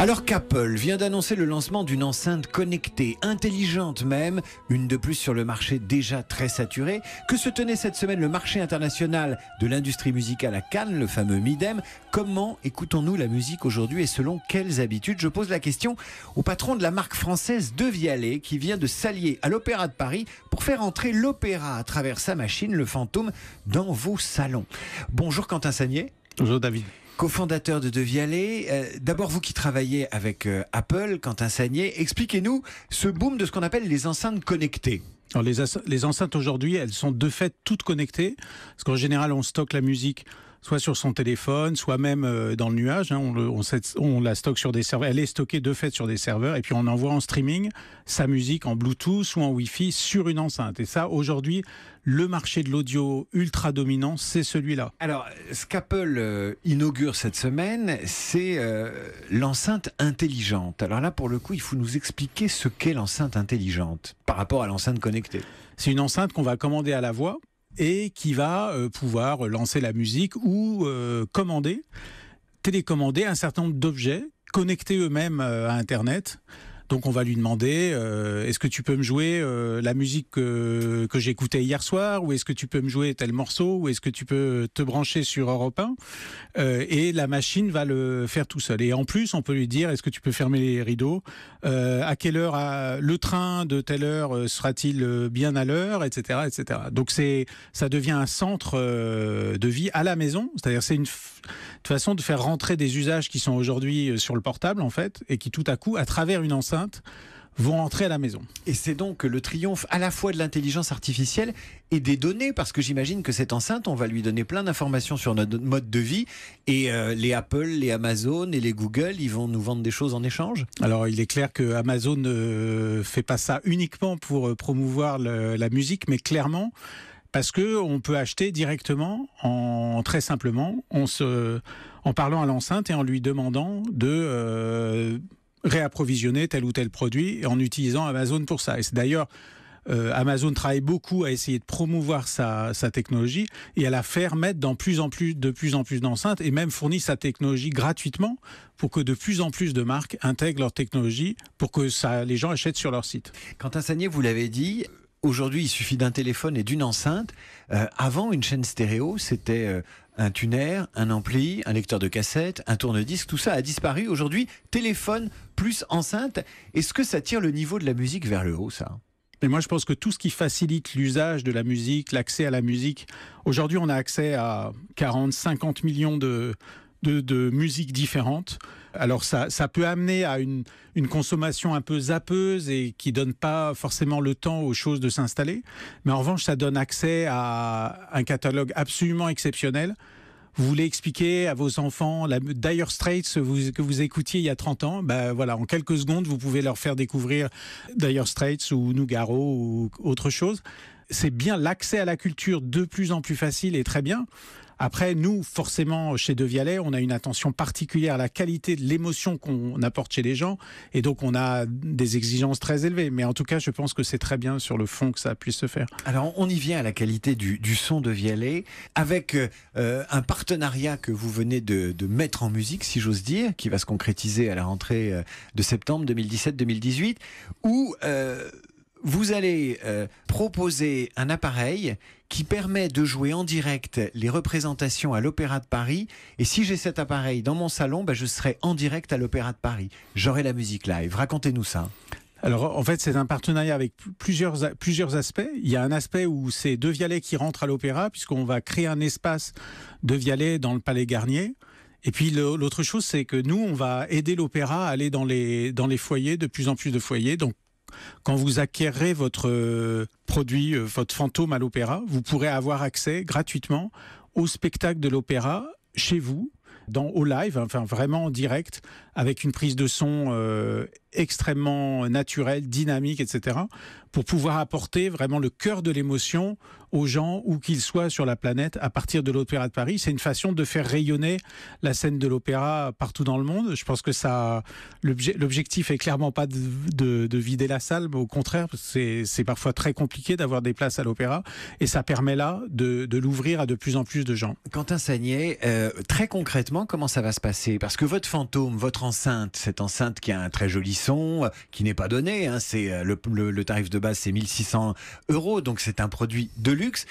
Alors qu'Apple vient d'annoncer le lancement d'une enceinte connectée, intelligente même, une de plus sur le marché déjà très saturé, que se tenait cette semaine le marché international de l'industrie musicale à Cannes, le fameux MIDEM, comment écoutons-nous la musique aujourd'hui et selon quelles habitudes? Je pose la question au patron de la marque française De Vialet qui vient de s'allier à l'Opéra de Paris pour faire entrer l'opéra à travers sa machine, le Fantôme, dans vos salons. Bonjour Quentin Sagnier. Bonjour David. Co-fondateur de De Vialet, d'abord vous qui travaillez avec Apple, Quentin Sagnier, expliquez-nous ce boom de ce qu'on appelle les enceintes connectées. Alors les enceintes aujourd'hui, elles sont de fait toutes connectées, parce qu'en général on stocke la musique soit sur son téléphone, soit même dans le nuage. On la stocke sur des serveurs. Elle est stockée de fait sur des serveurs, et puis on envoie en streaming sa musique en Bluetooth ou en Wi-Fi sur une enceinte. Et ça, aujourd'hui, le marché de l'audio ultra dominant, c'est celui-là. Alors, ce qu'Apple inaugure cette semaine, c'est l'enceinte intelligente. Alors là, pour le coup, il faut nous expliquer ce qu'est l'enceinte intelligente par rapport à l'enceinte connectée. C'est une enceinte qu'on va commander à la voix et qui va pouvoir lancer la musique ou télécommander un certain nombre d'objets connectés eux-mêmes à Internet. Donc on va lui demander est-ce que tu peux me jouer la musique que j'écoutais hier soir, ou est-ce que tu peux me jouer tel morceau, ou est-ce que tu peux te brancher sur Europe 1, et la machine va le faire tout seul. Et en plus on peut lui dire est-ce que tu peux fermer les rideaux, à quelle heure le train de telle heure sera-t-il bien à l'heure, etc., etc. Donc ça devient un centre de vie à la maison. C'est-à-dire c'est une façon de faire rentrer des usages qui sont aujourd'hui sur le portable en fait, et qui tout à coup à travers une enceinte vont entrer à la maison. Et c'est donc le triomphe à la fois de l'intelligence artificielle et des données, parce que j'imagine que cette enceinte, on va lui donner plein d'informations sur notre mode de vie, et les Apple, les Amazon et les Google, ils vont nous vendre des choses en échange. Alors il est clair que Amazon ne fait pas ça uniquement pour promouvoir la musique, mais clairement parce que on peut acheter directement, très simplement, en parlant à l'enceinte et en lui demandant de réapprovisionner tel ou tel produit, en utilisant Amazon pour ça. Et c'est d'ailleurs Amazon travaille beaucoup à essayer de promouvoir sa technologie et à la faire mettre de plus en plus d'enceintes, et même fournir sa technologie gratuitement pour que de plus en plus de marques intègrent leur technologie pour que les gens achètent sur leur site. Quentin Sagnier, vous l'avez dit, aujourd'hui il suffit d'un téléphone et d'une enceinte. Avant, une chaîne stéréo, c'était un tuner, un ampli, un lecteur de cassette, un tourne-disque, tout ça a disparu. Aujourd'hui, téléphone plus enceinte. Est-ce que ça tire le niveau de la musique vers le haut, ça ? Et moi, je pense que tout ce qui facilite l'usage de la musique, l'accès à la musique, aujourd'hui, on a accès à 40, 50 millions de musiques différentes. Alors ça peut amener à une consommation un peu zappeuse et qui donne pas forcément le temps aux choses de s'installer. Mais en revanche, ça donne accès à un catalogue absolument exceptionnel. Vous voulez expliquer à vos enfants la Dire Straits que vous écoutiez il y a 30 ans, voilà, en quelques secondes, vous pouvez leur faire découvrir Dire Straits ou Nougaro ou autre chose. C'est bien l'accès à la culture de plus en plus facile et très bien. Après, nous, forcément, chez De Vialet, on a une attention particulière à la qualité de l'émotion qu'on apporte chez les gens. Et donc, on a des exigences très élevées. Mais en tout cas, je pense que c'est très bien sur le fond que ça puisse se faire. Alors, on y vient à la qualité du son De Vialet, avec un partenariat que vous venez de mettre en musique, si j'ose dire, qui va se concrétiser à la rentrée de septembre 2017-2018, où vous allez proposer un appareil qui permet de jouer en direct les représentations à l'Opéra de Paris. Et si j'ai cet appareil dans mon salon, je serai en direct à l'Opéra de Paris. J'aurai la musique live. Racontez-nous ça. Alors, en fait, c'est un partenariat avec plusieurs aspects. Il y a un aspect où c'est De Vialet qui rentre à l'Opéra, puisqu'on va créer un espace De Vialet dans le Palais Garnier. Et puis l'autre chose, c'est que nous, on va aider l'Opéra à aller dans les foyers, de plus en plus de foyers. Donc, quand vous acquérez votre produit, votre fantôme à l'Opéra, vous pourrez avoir accès gratuitement au spectacle de l'Opéra chez vous, au live, enfin vraiment en direct, avec une prise de son extrêmement naturelle, dynamique, etc., pour pouvoir apporter vraiment le cœur de l'émotion aux gens où qu'ils soient sur la planète à partir de l'Opéra de Paris. C'est une façon de faire rayonner la scène de l'opéra partout dans le monde. Je pense que l'objectif est clairement pas de vider la salle, mais au contraire, c'est parfois très compliqué d'avoir des places à l'opéra et ça permet là de l'ouvrir à de plus en plus de gens. Quentin Sagnier, très concrètement, comment ça va se passer? Parce que votre fantôme, votre enceinte, cette enceinte qui a un très joli son, qui n'est pas donné, hein, c'est le tarif de base, c'est 1600 €, donc c'est un produit de luxe.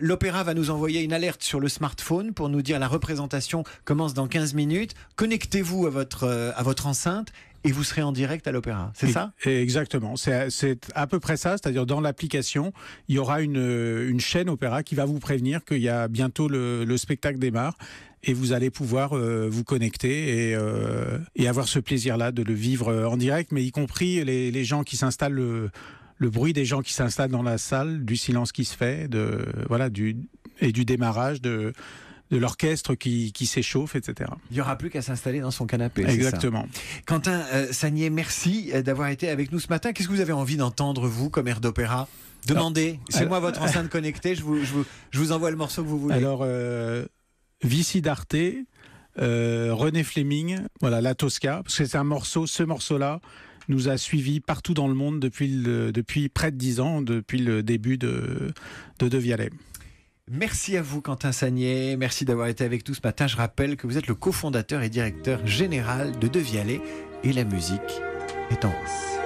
L'opéra va nous envoyer une alerte sur le smartphone pour nous dire la représentation commence dans 15 minutes. Connectez-vous à votre enceinte et vous serez en direct à l'opéra. C'est ça? Exactement. C'est à peu près ça. C'est-à-dire dans l'application, il y aura une chaîne opéra qui va vous prévenir qu'il y a bientôt le spectacle démarre. Et vous allez pouvoir vous connecter et avoir ce plaisir-là de le vivre en direct, mais y compris les gens qui s'installent, le bruit des gens qui s'installent dans la salle, du silence qui se fait, et du démarrage, de l'orchestre qui s'échauffe, etc. Il n'y aura plus qu'à s'installer dans son canapé. Exactement. Quentin Sagnier, merci d'avoir été avec nous ce matin. Qu'est-ce que vous avez envie d'entendre, vous, comme air d'opéra? Demandez. C'est moi votre enceinte connectée. Je vous envoie le morceau que vous voulez. Alors, Vici d'Arte, René Fleming, voilà, La Tosca, parce que c'est ce morceau-là nous a suivis partout dans le monde depuis près de 10 ans, depuis le début de Vialet. Merci à vous, Quentin Sagnier. Merci d'avoir été avec nous ce matin. Je rappelle que vous êtes le cofondateur et directeur général de Vialet et la musique est en hausse.